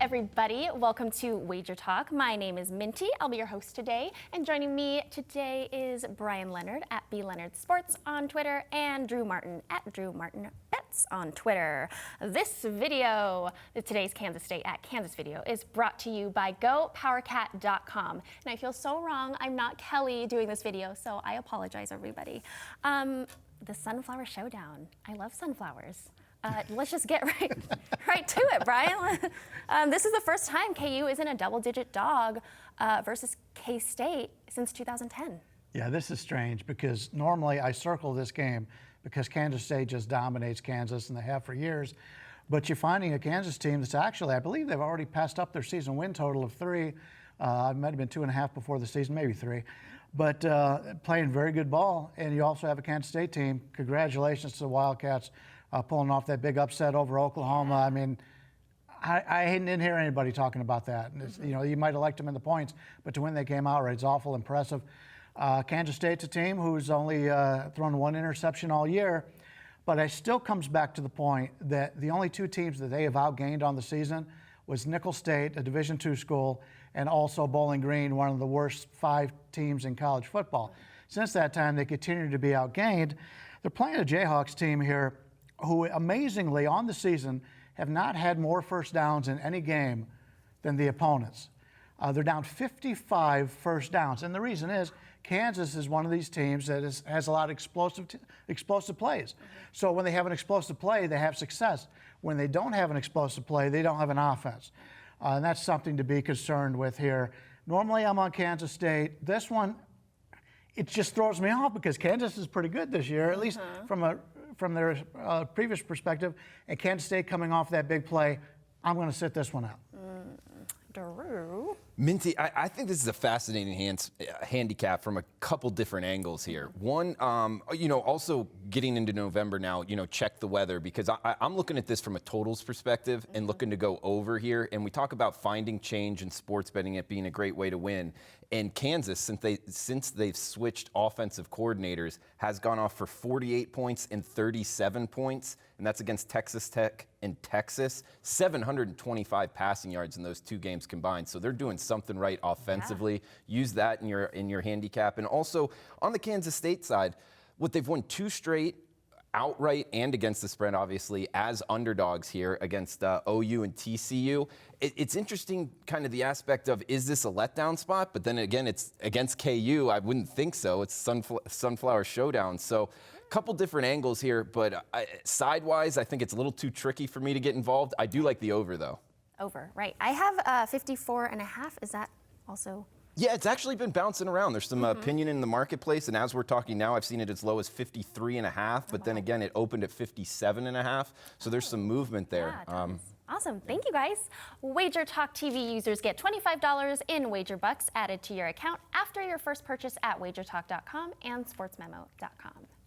everybody. Welcome to Wager Talk. My name is Minty. I'll be your host today. And joining me today is Brian Leonard at B Leonard Sports on Twitter and Drew Martin at Drew Martin Bets on Twitter. This video, today's Kansas State at Kansas video, is brought to you by GoPowerCat.com. And I feel so wrong. I'm not Kelly doing this video, so I apologize, everybody. The Sunflower Showdown. I love sunflowers. Let's just get right to it, Brian. This is the first time KU is in a double-digit dog versus K-State since 2010. Yeah, this is strange because normally I circle this game because Kansas State just dominates Kansas and they have for years. But you're finding a Kansas team that's actually, I believe they've already passed up their season win total of 3. It might have been 2.5 before the season, maybe 3. But playing very good ball. And you also have a Kansas State team. Congratulations to the Wildcats. Pulling off that big upset over Oklahoma. I mean, I didn't hear anybody talking about that. You know, you might have liked them in the points, but to win that game outright, it's awful impressive. Kansas State's a team who's only thrown 1 interception all year, but it still comes back to the point that the only 2 teams that they have outgained on the season was Nicholls State, a Division II school, and also Bowling Green, one of the worst 5 teams in college football. Since that time, they continue to be outgained. They're playing a Jayhawks team here who amazingly on the season have not had more first downs in any game than the opponents. They're down 55 first downs. And the reason is Kansas is one of these teams that has a lot of explosive plays. So when they have an explosive play, they have success. When they don't have an explosive play, they don't have an offense. And that's something to be concerned with here. Normally I'm on Kansas State. This one, it just throws me off because Kansas is pretty good this year, at least from their previous perspective, and Kansas State coming off that big play. I'm going to sit this one out. Drew? Minty, I think this is a fascinating handicap from a couple different angles here. One, also getting into November now, check the weather, because I'm looking at this from a totals perspective and looking to go over here. And we talk about finding change in sports betting, it being a great way to win. And Kansas, since they've switched offensive coordinators, has gone off for 48 points and 37 points, and that's against Texas Tech and Texas. 725 passing yards in those 2 games combined. So they're doing something right offensively. Yeah. Use that in your handicap. And also on the Kansas State side, they've won 2 straight outright and against the spread, obviously, as underdogs here against OU and TCU. It's interesting, kind of the aspect of, is this a letdown spot? But then again, it's against KU. I wouldn't think so. It's Sunflower Showdown. So a couple different angles here, but sidewise, I think it's a little too tricky for me to get involved. I do like the over, though. Over, right. I have 54.5. Is that also? Yeah, it's actually been bouncing around. There's some opinion in the marketplace, and as we're talking now, I've seen it as low as 53.5, but then again, it opened at 57.5, so there's some movement there. Yeah, awesome. Thank you, guys. Wager Talk TV users get $25 in wager bucks added to your account after your first purchase at WagerTalk.com and SportsMemo.com.